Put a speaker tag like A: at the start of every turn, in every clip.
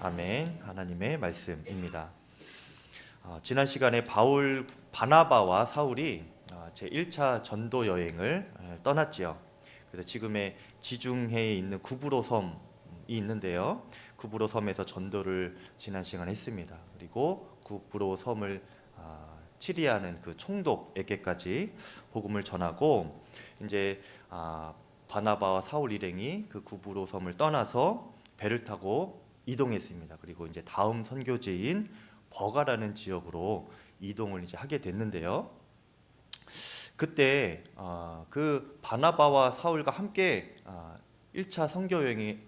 A: 아멘. 하나님의 말씀입니다. 지난 시간에 바나바와 사울이 제 1차 전도 여행을 떠났지요. 그래서 지금의 지중해에 있는 구브로 섬이 있는데요. 구브로 섬에서 전도를 지난 시간에 했습니다. 그리고 구브로 섬을 치리하는 그 총독에게까지 복음을 전하고 이제 바나바와 사울 일행이 그 구브로 섬을 떠나서 배를 타고 이동했습니다. 그리고 이제 다음 선교지인 버가라는 지역으로 이동을 이제 하게 됐는데요. 그때 그 바나바와 사울과 함께 1차 선교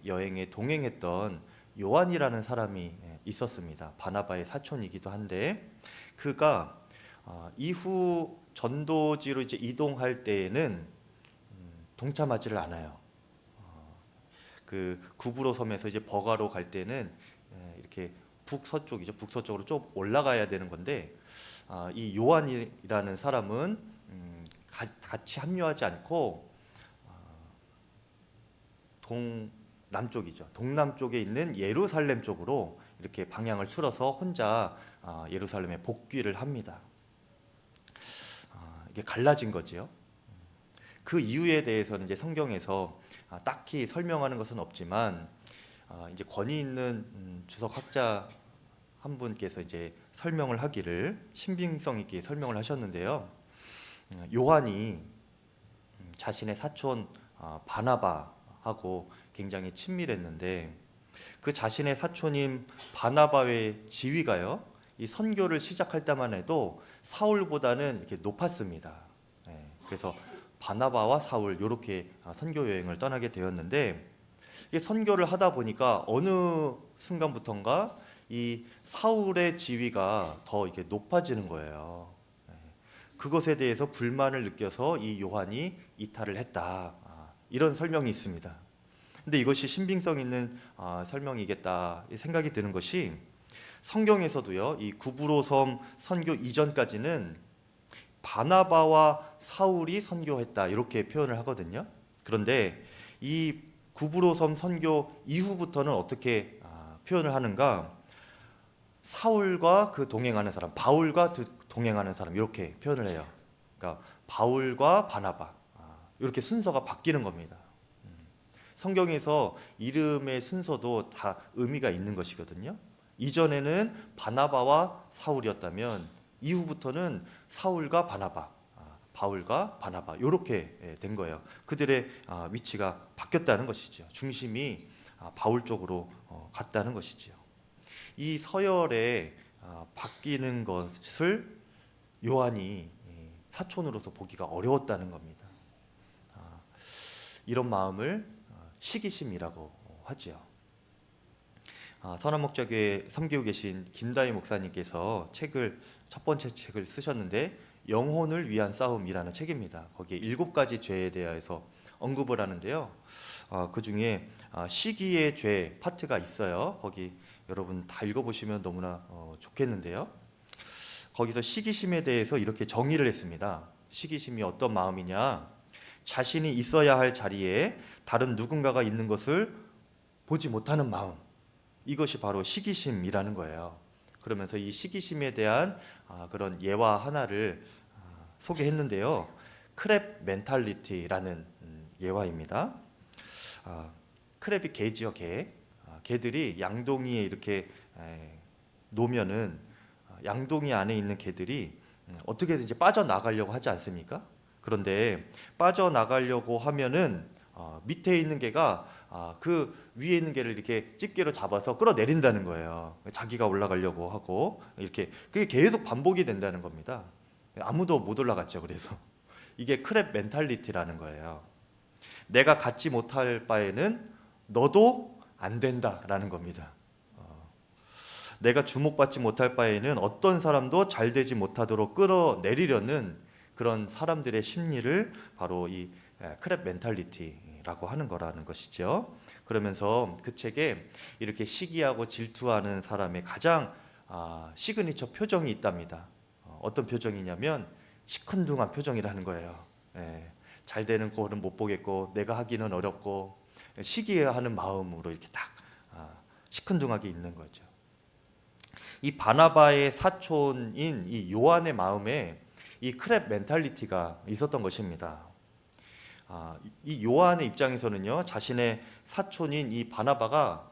A: 여행에 동행했던 요한이라는 사람이 있었습니다. 바나바의 사촌이기도 한데 그가 이후 전도지로 이제 이동할 때에는 동참하지를 않아요. 그 구브로 섬에서 이제 버가로 갈 때는 이렇게 북서쪽이죠. 북서쪽으로 좀 올라가야 되는 건데 이 요한이라는 사람은 같이 합류하지 않고 동남쪽이죠. 동남쪽에 있는 예루살렘 쪽으로 이렇게 방향을 틀어서 혼자 예루살렘에 복귀를 합니다. 이게 갈라진 거지요. 그 이유에 대해서는 이제 성경에서 딱히 설명하는 것은 없지만 이제 권위 있는 주석 학자 한 분께서 이제 설명을 하기를 신빙성 있게 설명을 하셨는데요. 요한이 자신의 사촌 바나바하고 굉장히 친밀했는데 그 자신의 사촌인 바나바의 지위가요, 이 선교를 시작할 때만 해도 사울보다는 이렇게 높았습니다. 그래서 바나바와 사울 이렇게 선교 여행을 떠나게 되었는데 이게 선교를 하다 보니까 어느 순간부터인가 이 사울의 지위가 더 이렇게 높아지는 거예요. 그것에 대해서 불만을 느껴서 이 요한이 이탈을 했다. 이런 설명이 있습니다. 근데 이것이 신빙성 있는 설명이겠다 생각이 드는 것이 성경에서도요, 이 구브로 섬 선교 이전까지는 바나바와 사울이 선교했다 이렇게 표현을 하거든요. 그런데 이 구브로 섬 선교 이후부터는 어떻게 표현을 하는가? 사울과 그 동행하는 사람, 바울과 동행하는 사람 이렇게 표현을 해요. 그러니까 바울과 바나바 이렇게 순서가 바뀌는 겁니다. 성경에서 이름의 순서도 다 의미가 있는 것이거든요. 이전에는 바나바와 사울이었다면 이후부터는 사울과 바나바, 바울과 바나바 이렇게 된 거예요. 그들의 위치가 바뀌었다는 것이죠. 중심이 바울 쪽으로 갔다는 것이지요. 이 서열에 바뀌는 것을 요한이 사촌으로서 보기가 어려웠다는 겁니다. 이런 마음을 시기심이라고 하지요. 선한목자교회 섬기고 계신 김다희 목사님께서 첫 번째 책을 쓰셨는데 영혼을 위한 싸움이라는 책입니다. 거기에 7가지 죄에 대해서 언급을 하는데요. 그 중에 시기의 죄 파트가 있어요. 거기 여러분 다 읽어보시면 너무나 좋겠는데요. 거기서 시기심에 대해서 이렇게 정의를 했습니다. 시기심이 어떤 마음이냐? 자신이 있어야 할 자리에 다른 누군가가 있는 것을 보지 못하는 마음. 이것이 바로 시기심이라는 거예요. 그러면서 이 시기심에 대한 그런 예화 하나를 소개했는데요. 크랩 멘탈리티라는 예화입니다. 크랩이 개지요, 개. 개들이 양동이에 이렇게 놓으면은 양동이 안에 있는 개들이 어떻게든지 빠져나가려고 하지 않습니까? 그런데 빠져나가려고 하면은 밑에 있는 개가 그 위에 있는 개를 이렇게 집게로 잡아서 끌어내린다는 거예요. 자기가 올라가려고 하고 이렇게 그게 계속 반복이 된다는 겁니다. 아무도 못 올라갔죠. 그래서 이게 크랩 멘탈리티라는 거예요. 내가 갖지 못할 바에는 너도 안 된다라는 겁니다. 내가 주목받지 못할 바에는 어떤 사람도 잘 되지 못하도록 끌어내리려는 그런 사람들의 심리를 바로 이 크랩 멘탈리티라고 하는 거라는 것이죠. 그러면서 그 책에 이렇게 시기하고 질투하는 사람의 가장 시그니처 표정이 있답니다. 어떤 표정이냐면 시큰둥한 표정이라는 거예요. 잘 되는 꼴은 못 보겠고 내가 하기는 어렵고 시기하는 마음으로 이렇게 딱 시큰둥하게 있는 거죠. 이 바나바의 사촌인 이 요한의 마음에 이 크랩 멘탈리티가 있었던 것입니다. 이 요한의 입장에서는요, 자신의 사촌인 이 바나바가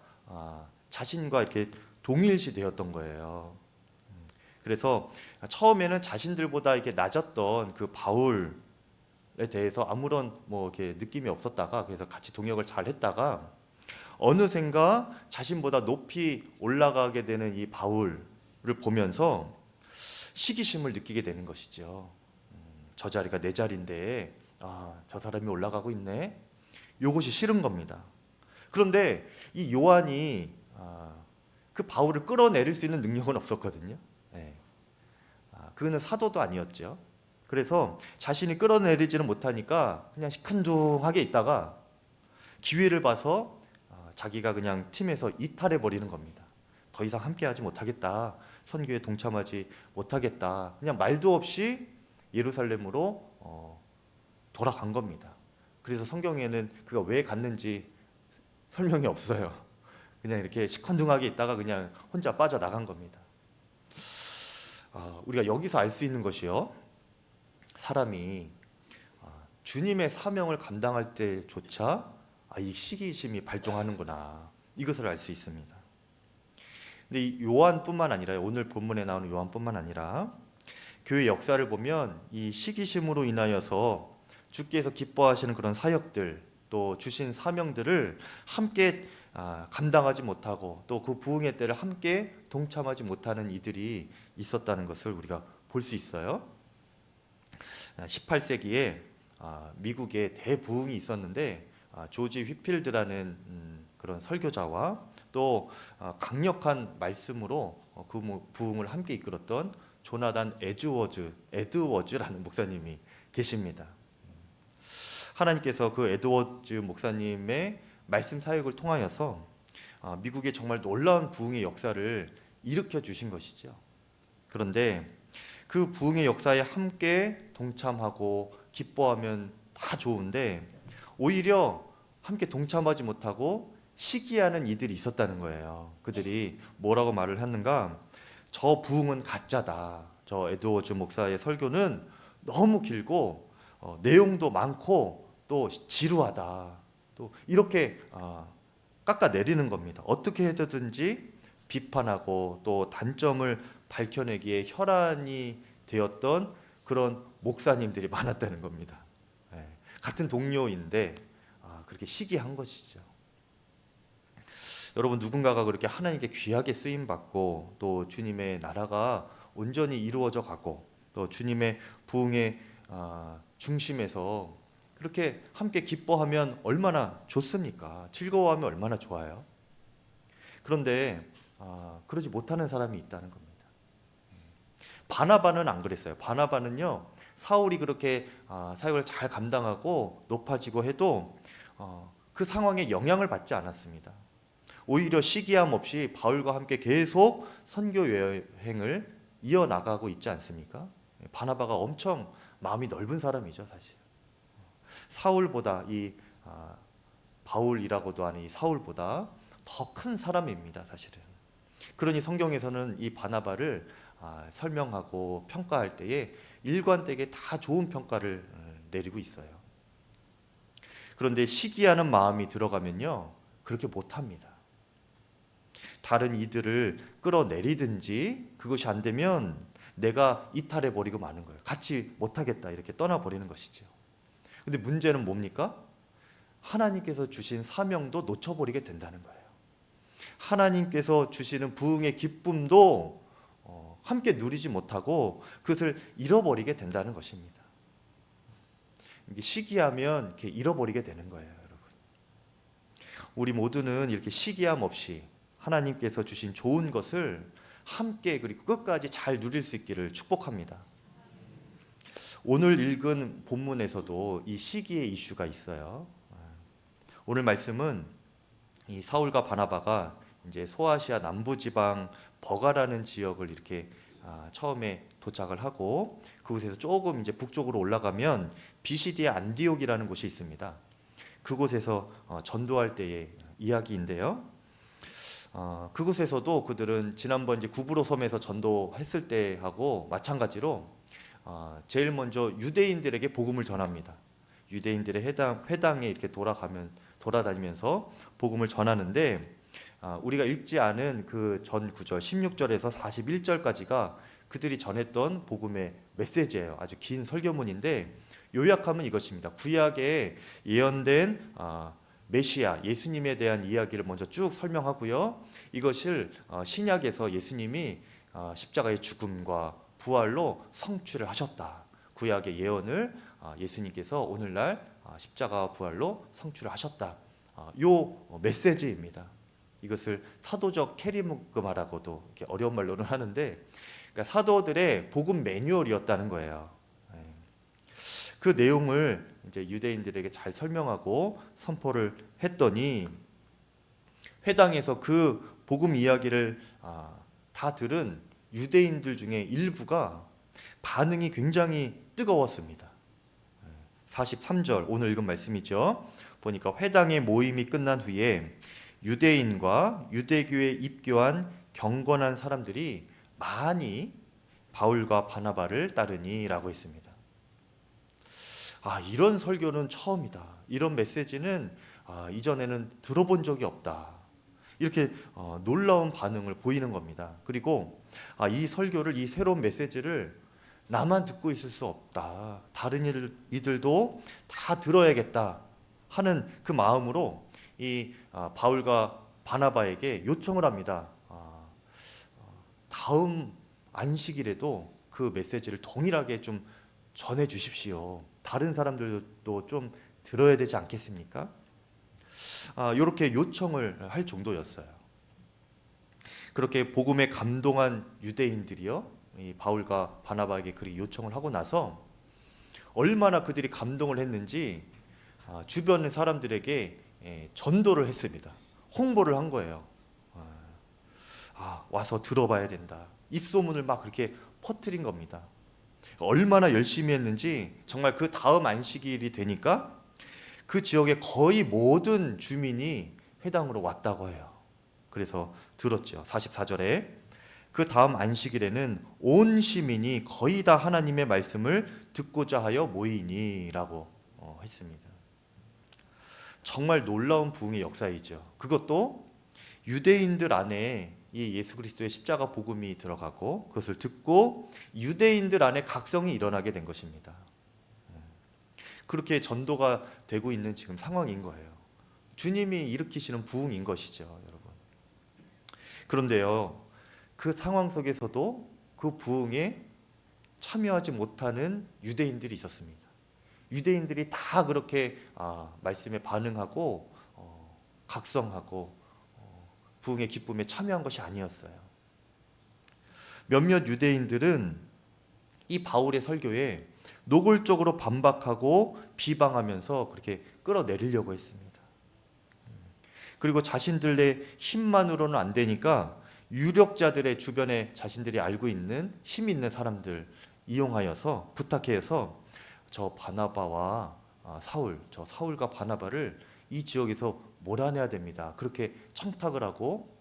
A: 자신과 이렇게 동일시 되었던 거예요. 그래서 처음에는 자신들보다 이렇게 낮았던 그 바울에 대해서 아무런 뭐 이렇게 느낌이 없었다가, 그래서 같이 동역을 잘 했다가 어느샌가 자신보다 높이 올라가게 되는 이 바울을 보면서 시기심을 느끼게 되는 것이죠. 저 자리가 내 자리인데 저 사람이 올라가고 있네. 이것이 싫은 겁니다. 그런데 이 요한이 그 바울을 끌어내릴 수 있는 능력은 없었거든요. 네. 그는 사도도 아니었죠. 그래서 자신이 끌어내리지는 못하니까 그냥 시큰둥하게 있다가 기회를 봐서 자기가 그냥 팀에서 이탈해 버리는 겁니다. 더 이상 함께하지 못하겠다. 선교에 동참하지 못하겠다. 그냥 말도 없이 예루살렘으로 돌아간 겁니다. 그래서 성경에는 그가 왜 갔는지 설명이 없어요. 그냥 이렇게 시큰둥하게 있다가 그냥 혼자 빠져나간 겁니다. 우리가 여기서 알 수 있는 것이요, 사람이 주님의 사명을 감당할 때조차 이 시기심이 발동하는구나, 이것을 알 수 있습니다. 근데 이 요한뿐만 아니라, 오늘 본문에 나오는 요한뿐만 아니라 교회 역사를 보면 이 시기심으로 인하여서 주께서 기뻐하시는 그런 사역들, 또 주신 사명들을 함께 감당하지 못하고 또 그 부흥의 때를 함께 동참하지 못하는 이들이 있었다는 것을 우리가 볼 수 있어요. 18세기에 미국에 대부흥이 있었는데 조지 휘필드라는 그런 설교자와 또 강력한 말씀으로 그 부흥을 함께 이끌었던 조나단 에드워즈라는 목사님이 계십니다. 하나님께서 그 에드워즈 목사님의 말씀 사역을 통하여서 미국에 정말 놀라운 부흥의 역사를 일으켜 주신 것이죠. 그런데 그 부흥의 역사에 함께 동참하고 기뻐하면 다 좋은데 오히려 함께 동참하지 못하고 시기하는 이들이 있었다는 거예요. 그들이 뭐라고 말을 했는가? 저 부흥은 가짜다. 저 에드워즈 목사의 설교는 너무 길고 내용도 많고 또 지루하다. 또 이렇게 깎아내리는 겁니다. 어떻게 해서든지 비판하고 또 단점을 밝혀내기에 혈안이 되었던 그런 목사님들이 많았다는 겁니다. 같은 동료인데 그렇게 시기한 것이죠. 여러분, 누군가가 그렇게 하나님께 귀하게 쓰임받고 또 주님의 나라가 온전히 이루어져 가고 또 주님의 부흥의 중심에서 그렇게 함께 기뻐하면 얼마나 좋습니까? 즐거워하면 얼마나 좋아요. 그런데 그러지 못하는 사람이 있다는 겁니다. 바나바는 안 그랬어요. 바나바는요, 사울이 그렇게 사역을 잘 감당하고 높아지고 해도 그 상황에 영향을 받지 않았습니다. 오히려 시기함 없이 바울과 함께 계속 선교 여행을 이어나가고 있지 않습니까? 바나바가 엄청 마음이 넓은 사람이죠, 사실. 사울보다 바울이라고도 하는 이 사울보다 더 큰 사람입니다, 사실은. 그러니 성경에서는 이 바나바를 설명하고 평가할 때에 일관되게 다 좋은 평가를 내리고 있어요. 그런데 시기하는 마음이 들어가면요, 그렇게 못합니다. 다른 이들을 끌어내리든지 그것이 안 되면 내가 이탈해 버리고 마는 거예요. 같이 못하겠다 이렇게 떠나버리는 것이죠. 근데 문제는 뭡니까? 하나님께서 주신 사명도 놓쳐버리게 된다는 거예요. 하나님께서 주시는 부흥의 기쁨도 함께 누리지 못하고 그것을 잃어버리게 된다는 것입니다. 이게 시기하면 이렇게 잃어버리게 되는 거예요, 여러분. 우리 모두는 이렇게 시기함 없이 하나님께서 주신 좋은 것을 함께 그리고 끝까지 잘 누릴 수 있기를 축복합니다. 오늘 읽은 본문에서도 이 시기의 이슈가 있어요. 오늘 말씀은 이 사울과 바나바가 이제 소아시아 남부지방 버가라는 지역을 이렇게 처음에 도착을 하고 그곳에서 조금 이제 북쪽으로 올라가면 비시디의 안디옥이라는 곳이 있습니다. 그곳에서 전도할 때의 이야기인데요. 그곳에서도 그들은 지난번 이제 구브로 섬에서 전도했을 때하고 마찬가지로 제일 먼저 유대인들에게 복음을 전합니다. 유대인들의 회당에 이렇게 돌아다니면서 복음을 전하는데, 우리가 읽지 않은 그 전 구절 16절에서 41절까지가 그들이 전했던 복음의 메시지예요. 아주 긴 설교문인데 요약하면 이것입니다. 구약에 예언된 메시아 예수님에 대한 이야기를 먼저 쭉 설명하고요. 이것을 신약에서 예수님이 십자가의 죽음과 부활로 성취를 하셨다. 구약의 예언을 예수님께서 오늘날 십자가 부활로 성취를 하셨다. 요 메시지입니다. 이것을 사도적 캐리그마라고도 이렇게 어려운 말로는 하는데, 그러니까 사도들의 복음 매뉴얼이었다는 거예요. 그 내용을 이제 유대인들에게 잘 설명하고 선포를 했더니 회당에서 그 복음 이야기를 다 들은 유대인들 중에 일부가 반응이 굉장히 뜨거웠습니다. 43절 오늘 읽은 말씀이죠. 보니까 회당의 모임이 끝난 후에 유대인과 유대교에 입교한 경건한 사람들이 많이 바울과 바나바를 따르니라고 했습니다. 이런 설교는 처음이다. 이런 메시지는 이전에는 들어본 적이 없다. 이렇게 놀라운 반응을 보이는 겁니다. 그리고 이 설교를, 이 새로운 메시지를 나만 듣고 있을 수 없다. 다른 이들도 다 들어야겠다 하는 그 마음으로 이 바울과 바나바에게 요청을 합니다. 다음 안식일에도 그 메시지를 동일하게 좀 전해 주십시오. 다른 사람들도 좀 들어야 되지 않겠습니까? 이렇게 요청을 할 정도였어요. 그렇게 복음에 감동한 유대인들이요, 이 바울과 바나바에게 그렇게 요청을 하고 나서 얼마나 그들이 감동을 했는지 주변의 사람들에게 전도를 했습니다. 홍보를 한 거예요. 와서 들어봐야 된다. 입소문을 막 그렇게 퍼뜨린 겁니다. 얼마나 열심히 했는지 정말 그 다음 안식일이 되니까 그 지역의 거의 모든 주민이 회당으로 왔다고 해요. 그래서 들었죠. 44절에 그 다음 안식일에는 온 시민이 거의 다 하나님의 말씀을 듣고자 하여 모이니라고 했습니다. 정말 놀라운 부흥의 역사이죠. 그것도 유대인들 안에 이 예수 그리스도의 십자가 복음이 들어가고 그것을 듣고 유대인들 안에 각성이 일어나게 된 것입니다. 그렇게 전도가 되고 있는 지금 상황인 거예요. 주님이 일으키시는 부흥인 것이죠, 여러분. 그런데요, 그 상황 속에서도 그 부흥에 참여하지 못하는 유대인들이 있었습니다. 유대인들이 다 그렇게 말씀에 반응하고 각성하고 부흥의 기쁨에 참여한 것이 아니었어요. 몇몇 유대인들은 이 바울의 설교에 노골적으로 반박하고 비방하면서 그렇게 끌어내리려고 했습니다. 그리고 자신들의 힘만으로는 안 되니까 유력자들의 주변에 자신들이 알고 있는 힘 있는 사람들 이용하여서 부탁해서 저 바나바와 저 사울과 바나바를 이 지역에서 몰아내야 됩니다. 그렇게 청탁을 하고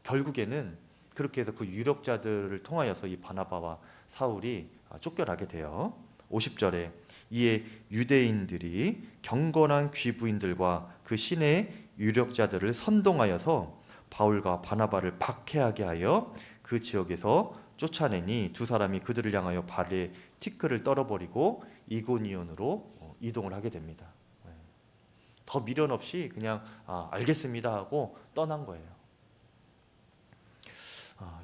A: 결국에는 그렇게 해서 그 유력자들을 통하여서 이 바나바와 사울이 쫓겨나게 돼요. 50절에 이에 유대인들이 경건한 귀부인들과 그 신의 유력자들을 선동하여서 바울과 바나바를 박해하게 하여 그 지역에서 쫓아내니 두 사람이 그들을 향하여 발에 티끌을 떨어버리고 이고니온으로 이동을 하게 됩니다. 더 미련 없이 그냥 알겠습니다 하고 떠난 거예요.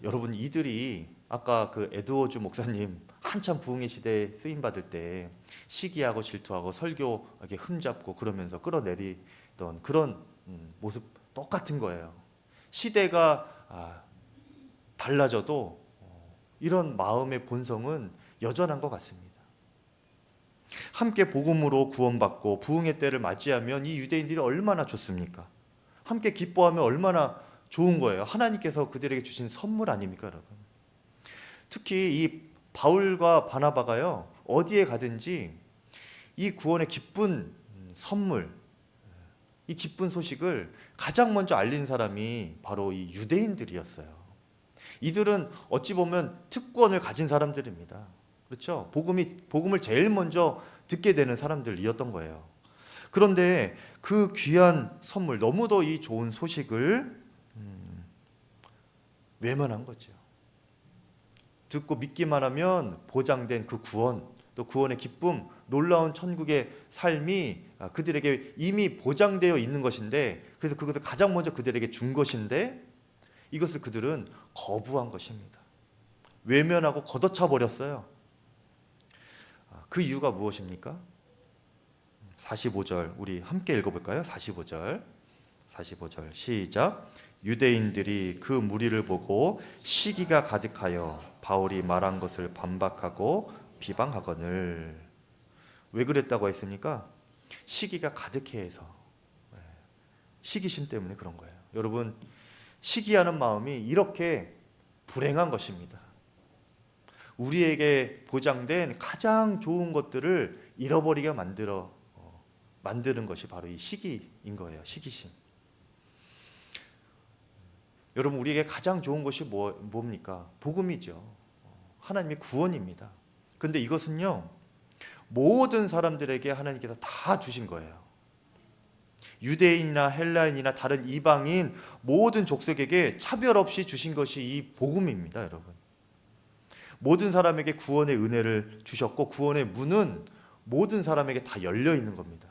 A: 여러분, 이들이 아까 그 에드워즈 목사님 한참 부흥의 시대에 쓰임 받을 때 시기하고 질투하고 설교 이렇게 흠잡고 그러면서 끌어내리던 그런 모습 똑같은 거예요. 시대가 달라져도 이런 마음의 본성은 여전한 것 같습니다. 함께 복음으로 구원받고 부흥의 때를 맞이하면 이 유대인들이 얼마나 좋습니까? 함께 기뻐하면 얼마나 좋은 거예요. 하나님께서 그들에게 주신 선물 아닙니까, 여러분? 특히 이 바울과 바나바가요, 어디에 가든지 이 구원의 기쁜 선물, 이 기쁜 소식을 가장 먼저 알린 사람이 바로 이 유대인들이었어요. 이들은 어찌 보면 특권을 가진 사람들입니다. 그렇죠? 복음을 제일 먼저 듣게 되는 사람들이었던 거예요. 그런데 그 귀한 선물, 너무도 이 좋은 소식을 외면한 거죠. 듣고 믿기만 하면 보장된 그 구원, 또 구원의 기쁨, 놀라운 천국의 삶이 그들에게 이미 보장되어 있는 것인데, 그래서 그것을 가장 먼저 그들에게 준 것인데 이것을 그들은 거부한 것입니다. 외면하고 걷어차 버렸어요. 그 이유가 무엇입니까? 45절 우리 함께 읽어볼까요? 45절 시작. 유대인들이 그 무리를 보고 시기가 가득하여 바울이 말한 것을 반박하고 비방하거늘. 왜 그랬다고 했습니까? 시기가 가득해서, 시기심 때문에 그런 거예요. 여러분, 시기하는 마음이 이렇게 불행한 것입니다. 우리에게 보장된 가장 좋은 것들을 잃어버리게 만드는 것이 바로 이 시기인 거예요. 시기심. 여러분, 우리에게 가장 좋은 것이 뭡니까? 복음이죠. 하나님의 구원입니다. 그런데 이것은요, 모든 사람들에게 하나님께서 다 주신 거예요. 유대인이나 헬라인이나 다른 이방인 모든 족속에게 차별 없이 주신 것이 이 복음입니다, 여러분. 모든 사람에게 구원의 은혜를 주셨고, 구원의 문은 모든 사람에게 다 열려 있는 겁니다.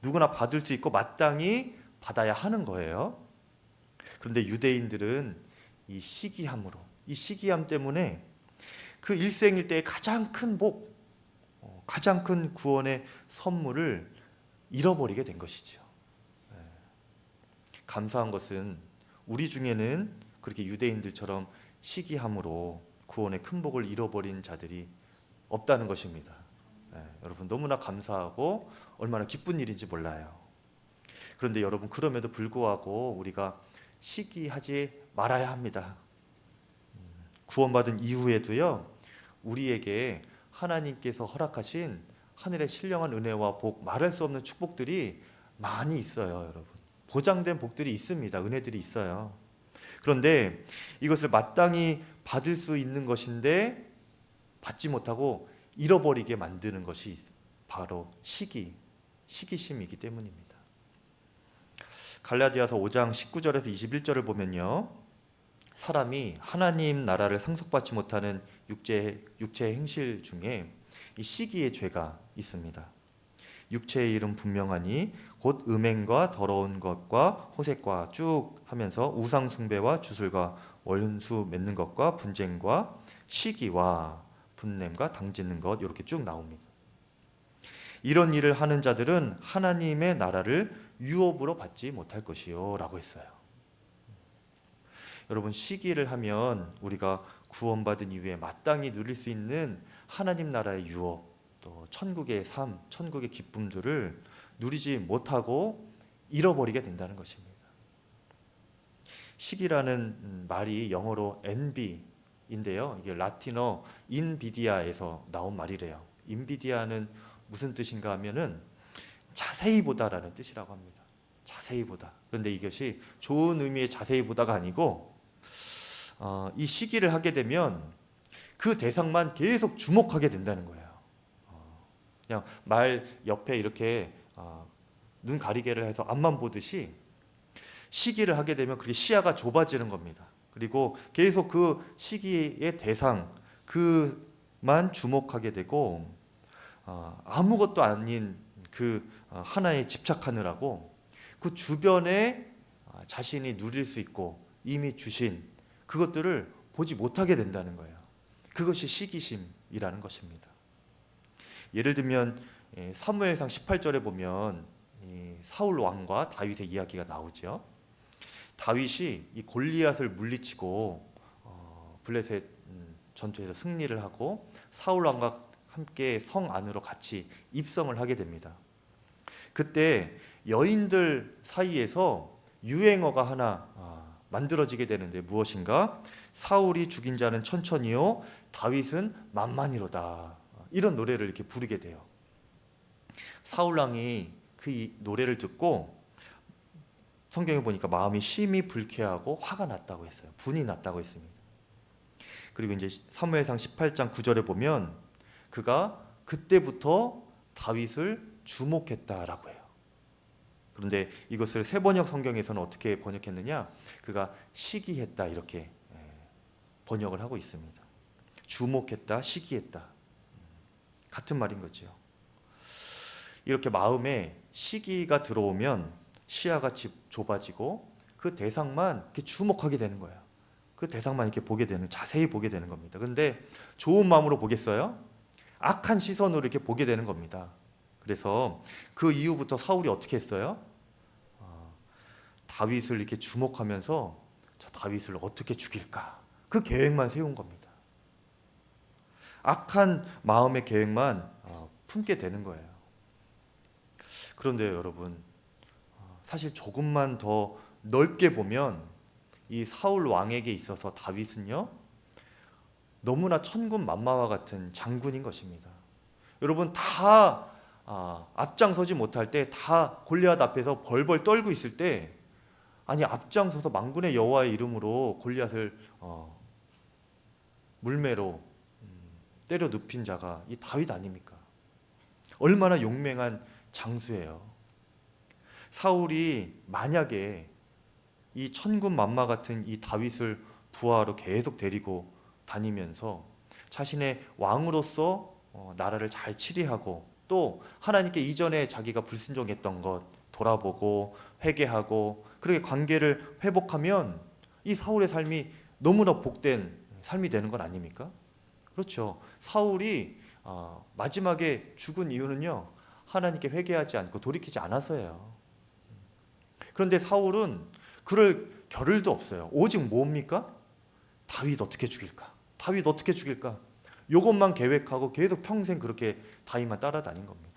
A: 누구나 받을 수 있고 마땅히 받아야 하는 거예요. 그런데 유대인들은 이 시기함 때문에 그 일생일대의 가장 큰 복, 가장 큰 구원의 선물을 잃어버리게 된 것이죠. 감사한 것은 우리 중에는 그렇게 유대인들처럼 시기함으로 구원의 큰 복을 잃어버린 자들이 없다는 것입니다. 여러분, 너무나 감사하고 얼마나 기쁜 일인지 몰라요. 그런데 여러분, 그럼에도 불구하고 우리가 시기하지 말아야 합니다. 구원받은 이후에도요, 우리에게 하나님께서 허락하신 하늘의 신령한 은혜와 복, 말할 수 없는 축복들이 많이 있어요, 여러분. 보장된 복들이 있습니다. 은혜들이 있어요. 그런데 이것을 마땅히 받을 수 있는 것인데 받지 못하고 잃어버리게 만드는 것이 바로 시기심이기 때문입니다. 갈라디아서 5장 19절에서 21절을 보면요, 사람이 하나님 나라를 상속받지 못하는 육체의 행실 중에 이 시기의 죄가 있습니다. 육체의 일은 분명하니 곧 음행과 더러운 것과 호색과 쭉 하면서 우상 숭배와 주술과 원수 맺는 것과 분쟁과 시기와 분냄과 당짓는 것, 이렇게 쭉 나옵니다. 이런 일을 하는 자들은 하나님의 나라를 유업으로 받지 못할 것이요 라고 했어요. 여러분, 시기를 하면 우리가 구원받은 이후에 마땅히 누릴 수 있는 하나님 나라의 유업, 또 천국의 삶, 천국의 기쁨들을 누리지 못하고 잃어버리게 된다는 것입니다. 시기라는 말이 영어로 envy인데요, 이게 라틴어 인비디아에서 나온 말이래요. 인비디아는 무슨 뜻인가 하면은 자세히 보다라는 뜻이라고 합니다. 자세히 보다. 그런데 이것이 좋은 의미의 자세히 보다가 아니고, 이 시기를 하게 되면 그 대상만 계속 주목하게 된다는 거예요. 그냥 말 옆에 이렇게 눈 가리개를 해서 앞만 보듯이 시기를 하게 되면 그게 시야가 좁아지는 겁니다. 그리고 계속 그 시기의 대상 그만 주목하게 되고, 아무것도 아닌 그 하나에 집착하느라고 그 주변에 자신이 누릴 수 있고 이미 주신 그것들을 보지 못하게 된다는 거예요. 그것이 시기심이라는 것입니다. 예를 들면 사무엘상 18절에 보면 사울 왕과 다윗의 이야기가 나오죠. 다윗이 이 골리앗을 물리치고 블레셋 전투에서 승리를 하고 사울 왕과 함께 성 안으로 같이 입성을 하게 됩니다. 그때 여인들 사이에서 유행어가 하나 만들어지게 되는데 무엇인가? 사울이 죽인 자는 천천히요, 다윗은 만만히로다. 이런 노래를 이렇게 부르게 돼요. 사울 왕이 그 노래를 듣고 성경에 보니까 마음이 심히 불쾌하고 화가 났다고 했어요. 분이 났다고 했습니다. 그리고 이제 사무엘상 18장 9절에 보면 그가 그때부터 다윗을 주목했다라고 해요. 그런데 이것을 새번역 성경에서는 어떻게 번역했느냐? 그가 시기했다 이렇게 번역을 하고 있습니다. 주목했다, 시기했다. 같은 말인 거죠. 이렇게 마음에 시기가 들어오면 시야가 좁아지고 그 대상만 이렇게 주목하게 되는 거예요. 그 대상만 이렇게 보게 되는, 자세히 보게 되는 겁니다. 근데 좋은 마음으로 보겠어요? 악한 시선으로 이렇게 보게 되는 겁니다. 그래서 그 이후부터 사울이 어떻게 했어요? 다윗을 이렇게 주목하면서 저 다윗을 어떻게 죽일까? 그 계획만 세운 겁니다. 악한 마음의 계획만 품게 되는 거예요. 그런데 여러분, 사실 조금만 더 넓게 보면 이 사울 왕에게 있어서 다윗은요, 너무나 천군만마와 같은 장군인 것입니다. 여러분, 다 앞장서지 못할 때, 다 골리앗 앞에서 벌벌 떨고 있을 때, 아니 앞장서서 만군의 여호와의 이름으로 골리앗을 물매로 때려 눕힌 자가 이 다윗 아닙니까? 얼마나 용맹한 장수예요. 사울이 만약에 이 천군만마 같은 이 다윗을 부하로 계속 데리고 다니면서 자신의 왕으로서 나라를 잘 치리하고 또 하나님께 이전에 자기가 불순종했던 것 돌아보고 회개하고 그렇게 관계를 회복하면 이 사울의 삶이 너무나 복된 삶이 되는 건 아닙니까? 그렇죠. 사울이 마지막에 죽은 이유는요, 하나님께 회개하지 않고 돌이키지 않아서예요. 그런데 사울은 그럴 겨를도 없어요. 오직 뭡니까? 다윗 어떻게 죽일까? 다윗 어떻게 죽일까? 이것만 계획하고 계속 평생 그렇게 다윗만 따라다닌 겁니다.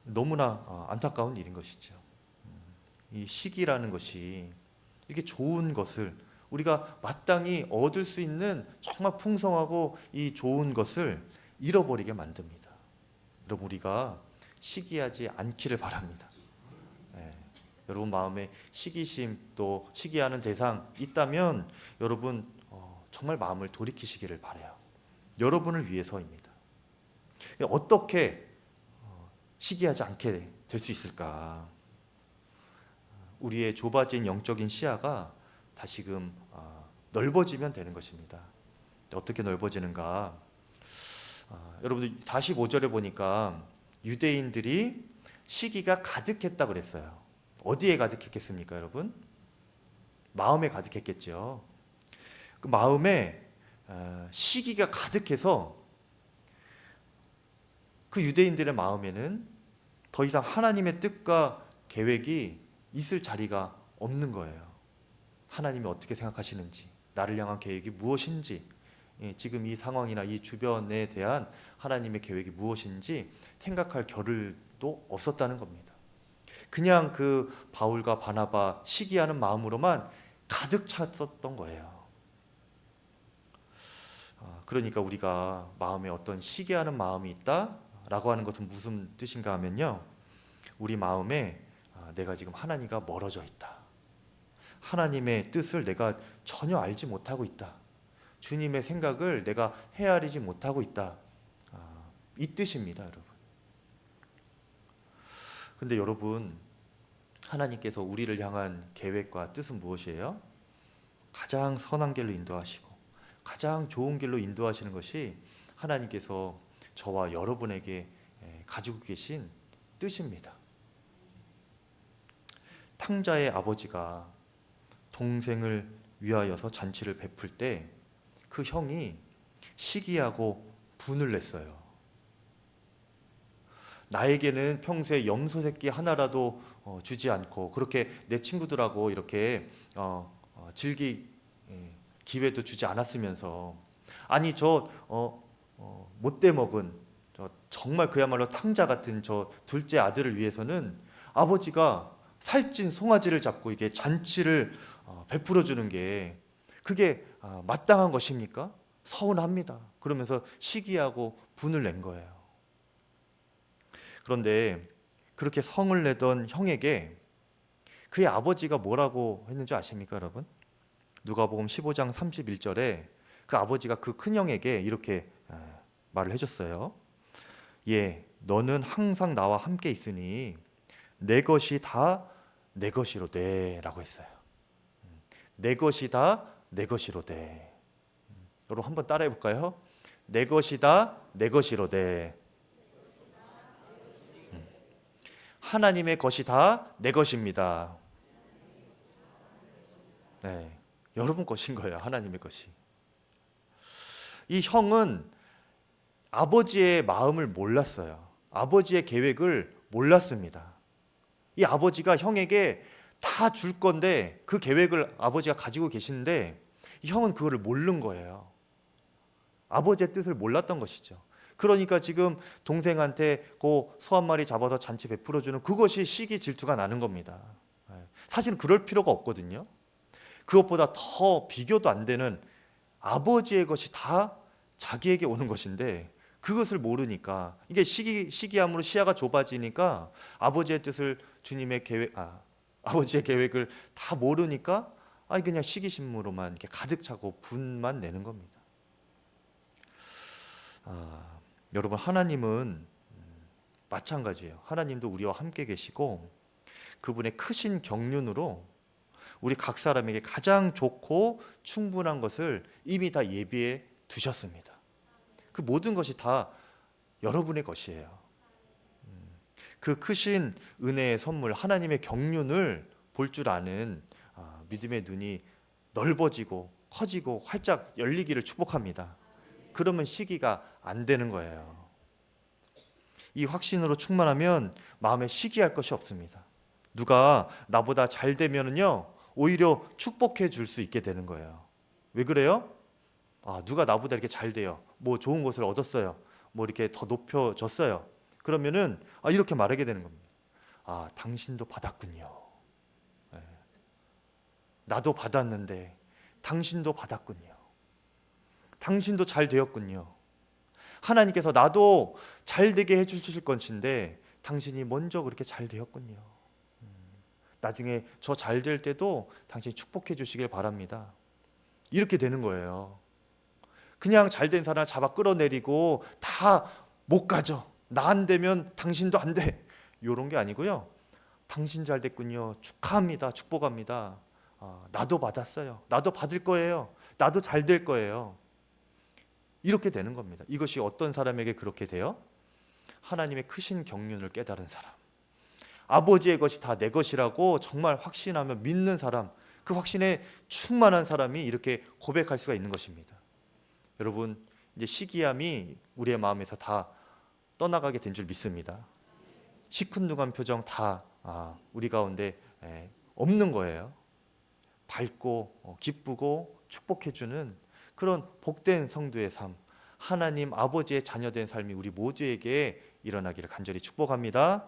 A: 너무나 안타까운 일인 것이죠. 이 시기라는 것이 이렇게 좋은 것을 우리가 마땅히 얻을 수 있는 정말 풍성하고 이 좋은 것을 잃어버리게 만듭니다. 여러분, 우리가 시기하지 않기를 바랍니다. 여러분 마음에 시기심 또 시기하는 대상 있다면 여러분 정말 마음을 돌이키시기를 바라요. 여러분을 위해서입니다. 어떻게 시기하지 않게 될 수 있을까? 우리의 좁아진 영적인 시야가 다시금 넓어지면 되는 것입니다. 어떻게 넓어지는가? 여러분들 45절에 보니까 유대인들이 시기가 가득했다 그랬어요. 어디에 가득했겠습니까, 여러분? 마음에 가득했겠죠. 그 마음에 시기가 가득해서 그 유대인들의 마음에는 더 이상 하나님의 뜻과 계획이 있을 자리가 없는 거예요. 하나님이 어떻게 생각하시는지, 나를 향한 계획이 무엇인지, 지금 이 상황이나 이 주변에 대한 하나님의 계획이 무엇인지 생각할 겨를도 없었다는 겁니다. 그냥 그 바울과 바나바 시기하는 마음으로만 가득 찼었던 거예요. 그러니까 우리가 마음에 어떤 시기하는 마음이 있다라고 하는 것은 무슨 뜻인가 하면요, 우리 마음에 내가 지금 하나님과 멀어져 있다, 하나님의 뜻을 내가 전혀 알지 못하고 있다, 주님의 생각을 내가 헤아리지 못하고 있다, 이 뜻입니다, 여러분. 근데 여러분, 하나님께서 우리를 향한 계획과 뜻은 무엇이에요? 가장 선한 길로 인도하시고 가장 좋은 길로 인도하시는 것이 하나님께서 저와 여러분에게 가지고 계신 뜻입니다. 탕자의 아버지가 동생을 위하여서 잔치를 베풀 때 그 형이 시기하고 분을 냈어요. 나에게는 평소에 염소 새끼 하나라도 주지 않고 그렇게 내 친구들하고 이렇게 즐길 기회도 주지 않았으면서, 아니 저 못돼 먹은 저 정말 그야말로 탕자 같은 저 둘째 아들을 위해서는 아버지가 살찐 송아지를 잡고 이게 잔치를 베풀어 주는 게 그게 마땅한 것입니까? 서운합니다. 그러면서 시기하고 분을 낸 거예요. 그런데 그렇게 성을 내던 형에게 그의 아버지가 뭐라고 했는지 아십니까, 여러분? 누가복음 15장 31절에 그 아버지가 그 큰 형에게 이렇게 말을 해줬어요. 예, 너는 항상 나와 함께 있으니 내 것이 다 내 것이로되 라고 했어요. 내 것이 다 내 것이로되. 여러분 한번 따라해 볼까요? 내 것이 다 내 것이로되. 하나님의 것이 다 내 것입니다. 네, 여러분 것인 거예요. 하나님의 것이. 이 형은 아버지의 마음을 몰랐어요. 아버지의 계획을 몰랐습니다. 이 아버지가 형에게 다 줄 건데 그 계획을 아버지가 가지고 계시는데 이 형은 그거를 모르는 거예요. 아버지의 뜻을 몰랐던 것이죠. 그러니까 지금 동생한테 그 소 한 마리 잡아서 잔치 베풀어주는 그것이 시기 질투가 나는 겁니다. 사실은 그럴 필요가 없거든요. 그것보다 더 비교도 안 되는 아버지의 것이 다 자기에게 오는 것인데 그것을 모르니까 이게 시기함으로 시야가 좁아지니까 아버지의 뜻을 주님의 계획, 아버지의 계획을 다 모르니까 그냥 시기심으로만 이렇게 가득 차고 분만 내는 겁니다. 여러분 하나님은 마찬가지예요. 하나님도 우리와 함께 계시고 그분의 크신 경륜으로 우리 각 사람에게 가장 좋고 충분한 것을 이미 다 예비해 두셨습니다. 그 모든 것이 다 여러분의 것이에요. 그 크신 은혜의 선물 하나님의 경륜을 볼 줄 아는 믿음의 눈이 넓어지고 커지고 활짝 열리기를 축복합니다. 그러면 시기가 안 되는 거예요. 이 확신으로 충만하면 마음에 시기할 것이 없습니다. 누가 나보다 잘 되면은요 오히려 축복해 줄 수 있게 되는 거예요. 왜 그래요? 누가 나보다 이렇게 잘 돼요. 뭐 좋은 것을 얻었어요. 뭐 이렇게 더 높여졌어요. 그러면은 이렇게 말하게 되는 겁니다. 당신도 받았군요. 나도 받았는데 당신도 받았군요. 당신도 잘 되었군요. 하나님께서 나도 잘 되게 해주실 것인데 당신이 먼저 그렇게 잘 되었군요. 나중에 저 잘 될 때도 당신이 축복해 주시길 바랍니다. 이렇게 되는 거예요. 그냥 잘 된 사람 잡아 끌어내리고 다 못 가져. 나 안 되면 당신도 안 돼. 이런 게 아니고요. 당신 잘 됐군요. 축하합니다. 축복합니다. 나도 받았어요. 나도 받을 거예요. 나도 잘 될 거예요. 이렇게 되는 겁니다. 이것이 어떤 사람에게 그렇게 돼요? 하나님의 크신 경륜을 깨달은 사람. 아버지의 것이 다 내 것이라고 정말 확신하며 믿는 사람, 그 확신에 충만한 사람이 이렇게 고백할 수가 있는 것입니다. 여러분, 이제 시기함이 우리의 마음에서 다 떠나가게 된 줄 믿습니다. 시큰둥한 표정 다 우리 가운데 없는 거예요. 밝고 기쁘고 축복해주는 그런 복된 성도의 삶, 하나님 아버지의 자녀된 삶이 우리 모두에게 일어나기를 간절히 축복합니다.